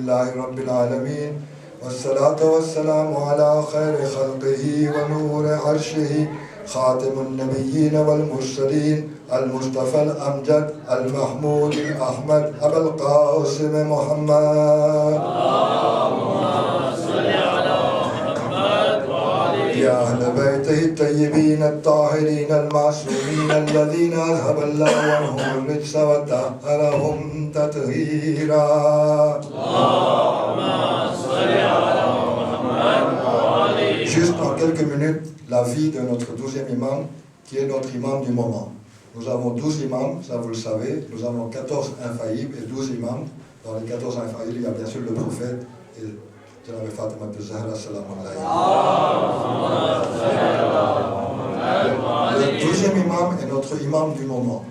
لله رب العالمين والصلاة والسلام على خير خلقه ونور عرشه خاتم النبيين والمرسلين المصطفى الأمجد المحمود الأحمد أبا القاسم محمد يا أهل بيته الطيبين الطاهرين المعصومين الذين أذهب الله عنهم الرجس وطهرهم تطهيرا. Juste en quelques minutes, la vie de notre 12e imam, qui est notre imam du moment. Nous avons 12 imams, ça vous le savez. Nous avons 14 infaillibles et 12 imams. Dans les 14 infaillibles, il y a bien sûr le prophète et Janabi Fatima Zahra salam alayhi. Le 12e imam est notre imam du moment.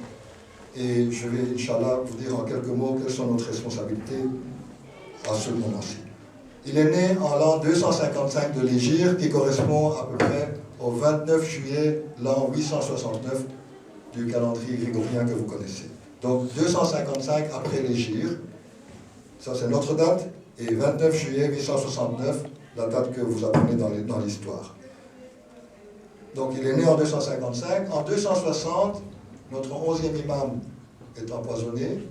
Et je vais, Inch'Allah, vous dire en quelques mots quelles sont nos responsabilités à ce moment-ci. Il est né en l'an 255 de l'Hégire, qui correspond à peu près au 29 juillet, l'an 869 du calendrier grégorien que vous connaissez. Donc 255 après l'Hégire, ça c'est notre date, et 29 juillet 869, la date que vous apprenez dans l'histoire. Donc il est né en 255. En 260, notre 11e imam est empoisonné,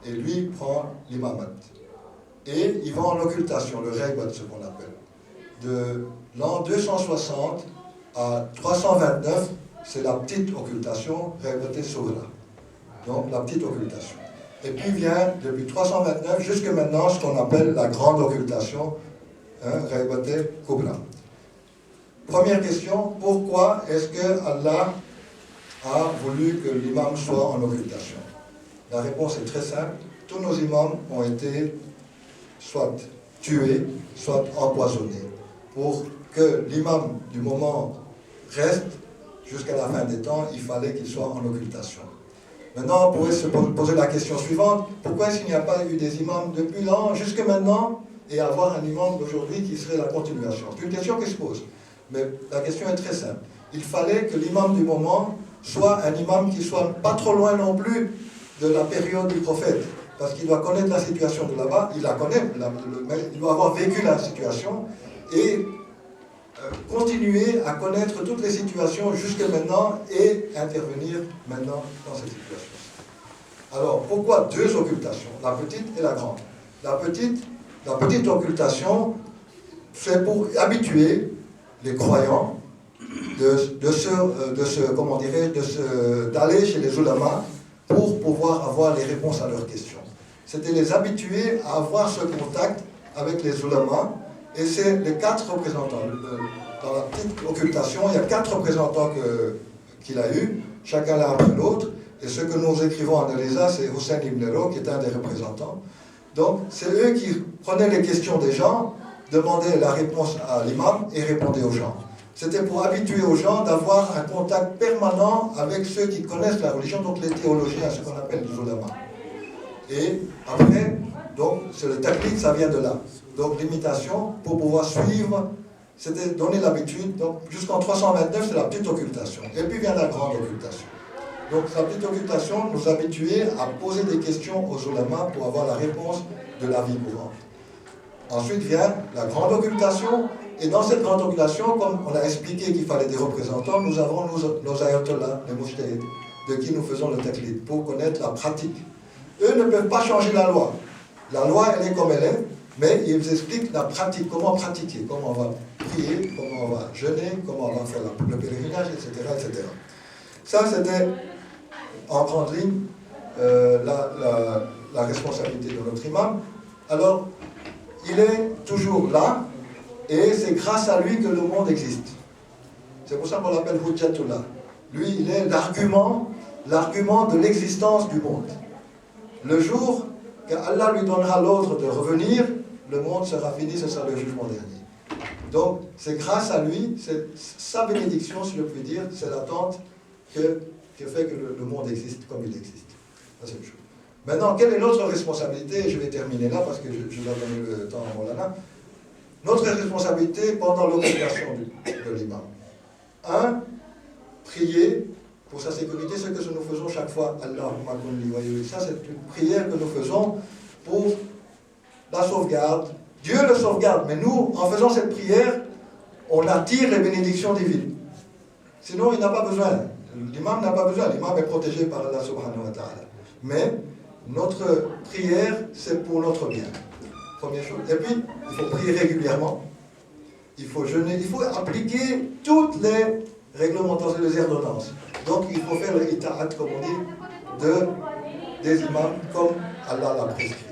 et lui prend l'imamat. Et il va en occultation, le règle, ce qu'on appelle. De l'an 260 à 329, c'est la petite occultation, règle Sohra. Donc la petite occultation. Et puis vient, depuis 329 jusqu'à maintenant, ce qu'on appelle la grande occultation, règle Kubra. Première question, pourquoi est-ce que Allah a voulu que l'imam soit en occultation? La réponse est très simple. Tous nos imams ont été soit tués, soit empoisonnés, pour que l'imam du moment reste jusqu'à la fin des temps. Il fallait qu'il soit en occultation. Maintenant, on pourrait se poser la question suivante: pourquoi est-ce qu'il n'y a pas eu des imams depuis l'an jusqu'à maintenant et avoir un imam d'aujourd'hui qui serait la continuation? C'est une question qui se pose, mais la question est très simple. Il fallait que l'imam du moment soit un imam qui soit pas trop loin non plus de la période du prophète, parce qu'il doit connaître la situation de là-bas, il la connaît, il doit avoir vécu la situation et continuer à connaître toutes les situations jusqu'à maintenant et intervenir maintenant dans cette situation. Alors, pourquoi deux occultations, la petite et la grande? La petite occultation, c'est pour habituer les croyants d'aller chez les ulamas pour pouvoir avoir les réponses à leurs questions. C'était les habituer à avoir ce contact avec les ulamas, et c'est les 4 représentants. Dans la petite occultation, il y a 4 représentants qu'il a eu, chacun l'un après l'autre, et ce que nous écrivons en Elisa, c'est Hussein ibn Ero, qui est un des représentants. Donc, c'est eux qui prenaient les questions des gens, demandaient la réponse à l'imam et répondaient aux gens. C'était pour habituer aux gens d'avoir un contact permanent avec ceux qui connaissent la religion, donc les théologiens, ce qu'on appelle les ulamas. Et après, donc, c'est le taqlid, ça vient de là. Donc, l'imitation, pour pouvoir suivre, c'était donner l'habitude. Donc, jusqu'en 329, c'est la petite occultation. Et puis vient la grande occultation. Donc, la petite occultation nous habituait à poser des questions aux ulamas pour avoir la réponse de la vie courante. Ensuite vient la grande occultation. Et dans cette grande occultation, comme on a expliqué qu'il fallait des représentants, nous avons nos ayatollahs, les mujtahid, de qui nous faisons le taqlid, pour connaître la pratique. Eux ne peuvent pas changer la loi. La loi, elle est comme elle est, mais ils expliquent la pratique, comment pratiquer, comment on va prier, comment on va jeûner, comment on va faire le pèlerinage, etc., etc. Ça, c'était, en grande ligne, la responsabilité de notre imam. Alors, il est toujours là, et c'est grâce à lui que le monde existe. C'est pour ça qu'on l'appelle Hujjatullah. Lui, il est l'argument de l'existence du monde. Le jour qu'Allah lui donnera l'ordre de revenir, le monde sera fini, ce sera le jugement dernier. Donc, c'est grâce à lui, c'est sa bénédiction, si je puis dire, c'est l'attente qui fait que le monde existe comme il existe. Ça, c'est une chose. Maintenant, quelle est notre responsabilité? Je vais terminer là parce que je dois donner le temps à Molana. Notre responsabilité pendant l'occultation de l'imam. 1. Prier pour sa sécurité, ce que nous faisons chaque fois. Allahumma kunni wa yuli. Ça, c'est une prière que nous faisons pour la sauvegarde, Dieu le sauvegarde, mais nous, en faisant cette prière, on attire les bénédictions divines. Sinon, il n'a pas besoin. L'imam n'a pas besoin. L'imam est protégé par Allah subhanahu wa ta'ala. Mais notre prière, c'est pour notre bien. Première chose. Et puis, il faut prier régulièrement. Il faut jeûner. Il faut appliquer toutes les réglementations, les ordonnances. Donc, il faut faire le ita'at, comme on dit, des imams, comme Allah l'a prescrit.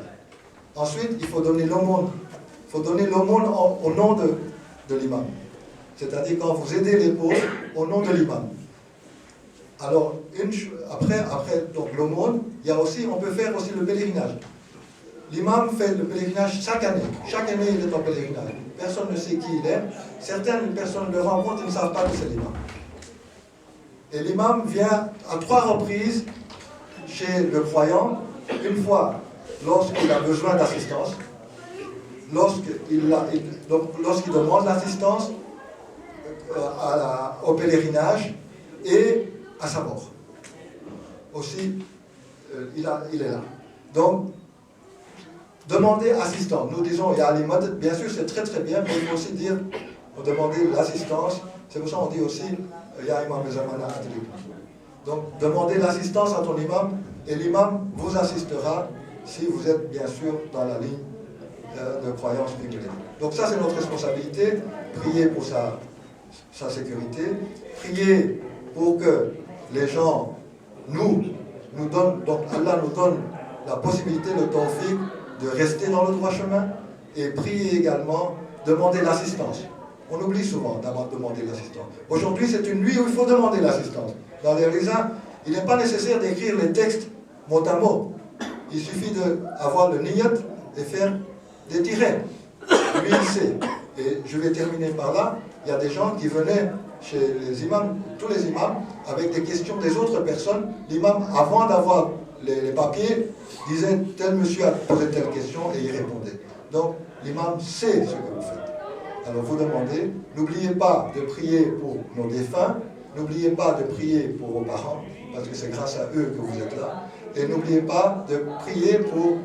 Ensuite, il faut donner l'aumône. Il faut donner l'aumône au nom de l'imam. C'est-à-dire quand vous aidez les pauvres au nom de l'imam. Alors, après donc l'aumône, on peut faire aussi le pèlerinage. L'imam fait le pèlerinage chaque année. Chaque année, il est en pèlerinage. Personne ne sait qui il est. Certaines personnes le rencontrent, ils ne savent pas que c'est l'imam. Et l'imam vient à 3 reprises chez le croyant. Une fois, lorsqu'il a besoin d'assistance. Lorsqu'il demande l'assistance au pèlerinage et à sa mort. Aussi, il est là. Donc, demander assistance. Nous disons, il y a les modes, bien sûr c'est très très bien, mais il faut aussi dire, demander l'assistance. C'est pour ça qu'on dit aussi, il y a imam zamana adrib. Donc, demandez l'assistance à ton imam, et l'imam vous assistera si vous êtes bien sûr dans la ligne de croyance biblique. Donc ça c'est notre responsabilité, prier pour sa sécurité, prier pour que les gens nous donnent, donc Allah nous donne la possibilité, le tawfiq, de rester dans le droit chemin, et prier également, demander l'assistance. On oublie souvent d'avoir demandé l'assistance. Aujourd'hui c'est une nuit où il faut demander l'assistance. Dans les raisins, il n'est pas nécessaire d'écrire les textes mot à mot. Il suffit d'avoir le niyat et faire des tirets. Lui, il sait. Et je vais terminer par là. Il y a des gens qui venaient chez les imams, tous les imams, avec des questions des autres personnes. L'imam, avant d'avoir les papiers, disait tel monsieur a posé telle question et il répondait. Donc, l'imam sait ce que vous faites. Alors, vous demandez, n'oubliez pas de prier pour nos défunts, n'oubliez pas de prier pour vos parents, parce que c'est grâce à eux que vous êtes là. Et n'oubliez pas de prier pour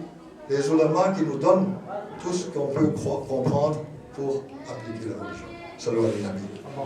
les ulamas qui nous donnent tout ce qu'on peut comprendre pour appliquer la religion. Salut à